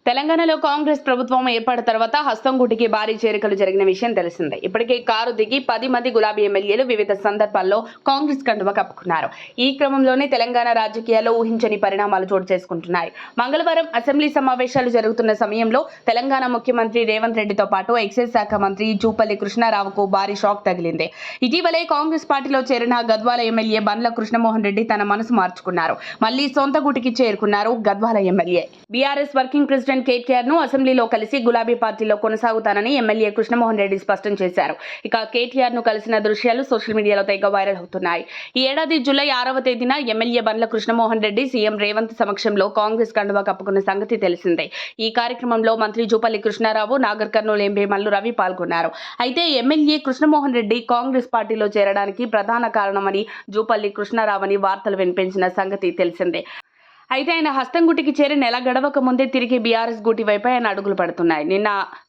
తెలంగాణలో కాంగ్రెస్ ప్రభుత్వం ఏర్పడిన తర్వాత హస్తంగూటికి భారీ చేరికలు జరిగిన విషయం తెలిసిందే. ఇప్పటికే కారు దిగి 10 మంది గులాబీ ఎమ్మెల్యేలు వివిధ సందర్భాల్లో కాంగ్రెస్ కండువా కప్పుకున్నారు. ఈ క్రమంలోనే తెలంగాణ రాజకీయాల్లో ఊహించని పరిణామాలు చోటు చేసుకుంటున్నాయి. మంగళవారం అసెంబ్లీ సమావేశాలు జరుగుతున్న సమయంలో తెలంగాణ ముఖ్యమంత్రి రేవంత్ రెడ్డితో పాటు ఎక్సైజ్ శాఖ మంత్రి జూపల్లి కృష్ణారావుకు భారీ షాక్ తగిలింది. ఇటీవలే కాంగ్రెస్ పార్టీలో చేరిన గద్వాల ఎమ్మెల్యే బండ్ల కృష్ణమోహన్ రెడ్డి తన మనసు మార్చుకున్నారు. మళ్లీ సొంత గూటికి చేరుకున్నారు Gadwal MLA. BRS working president KTR ను అసెంబ్లీలో కలిసి గులాబీ పార్టీలో కొనసాగుతానని ఎమ్మెల్యే కృష్ణమోహన్ రెడ్డి స్పష్టం చేశారు. ఇక కేటీఆర్ ను కలిసిన దృశ్యాలు సోషల్ మీడియాలో తెగ వైరల్ అవుతున్నాయి. ఈ ఏడాది జూలై 6వ తేదీన ఎమ్మెల్యే బండ్ల కృష్ణమోహన్ రెడ్డి సీఎం రేవంత్ సమక్షంలో కాంగ్రెస్ కండువా కప్పుకున్న సంగతి తెలిసిందే. ఈ కార్యక్రమంలో మంత్రి జూపల్లి కృష్ణారావు, నాగర్ కర్నూలు ఎంపీ మల్లు రవి పాల్గొన్నారు. అయితే ఎమ్మెల్యే కృష్ణమోహన్ రెడ్డి కాంగ్రెస్ పార్టీలో చేరడానికి ప్రధాన కారణమని జూపల్లి కృష్ణారావు అని వార్తలు వినిపించిన సంగతి తెలిసిందే. అయితే ఆయన హస్తంగుటికి చేరి నెల గడవక ముందే తిరిగి బీఆర్ఎస్ గూటి వైపై ఆయన అడుగులు పడుతున్నాయి. నిన్న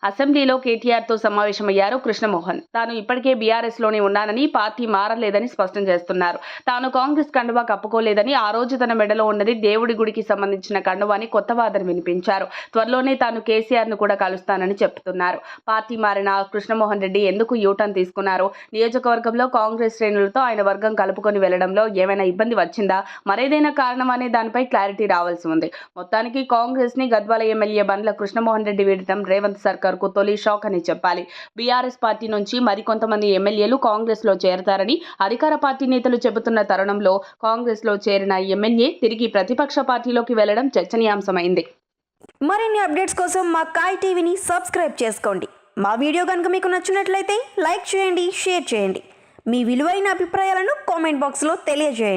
అసెంబ్లీలో కేటీఆర్తో సమావేశమయ్యారు కృష్ణమోహన్. తాను ఇప్పటికే బీఆర్ఎస్ లోనే ఉన్నానని, పార్టీ మారలేదని స్పష్టం చేస్తున్నారు. తాను కాంగ్రెస్ కండువా కప్పుకోలేదని, ఆ రోజు తన మెడలో ఉన్నది దేవుడి గుడికి సంబంధించిన కండువాని కొత్త వాదన వినిపించారు. త్వరలోనే తాను కేసీఆర్ ను కూడా కలుస్తానని చెప్తున్నారు. పార్టీ మారిన కృష్ణమోహన్ రెడ్డి ఎందుకు యూటర్న్ తీసుకున్నారు? నియోజకవర్గంలో కాంగ్రెస్ శ్రేణులతో ఆయన వర్గం కలుపుకొని వెళ్లడంలో ఏమైనా ఇబ్బంది వచ్చిందా? మరేదైనా కారణం అనే దానిపై క్లారిటీ రావాల్సి ఉంది. మొత్తానికి కాంగ్రెస్ ని గద్వాల ఎమ్మెల్యే బండ్ల కృష్ణమోహన్ రెడ్డి వీడటం రేవంత్ సర్కార్ కు తొలి షాక్ అని చెప్పాలి. బీఆర్ఎస్ పార్టీ నుంచి మరికొంతమంది ఎమ్మెల్యేలు కాంగ్రెస్ లో చేరతారని అధికార పార్టీ నేతలు చెబుతున్న తరుణంలో కాంగ్రెస్ లో చేరిన ఎమ్మెల్యే తిరిగి ప్రతిపక్ష పార్టీలోకి వెళ్లడం చర్చనీయాంశమైంది. మరిన్ని అప్డేట్స్ కోసం మా కాయ్ టీవీని సబ్స్క్రైబ్ చేసుకోండి. మా వీడియో కనుక మీకు నచ్చినట్లయితే లైక్ చేయండి, షేర్ చేయండి. మీ విలువైన అభిప్రాయాలను కామెంట్ బాక్స్లో తెలియజేయండి.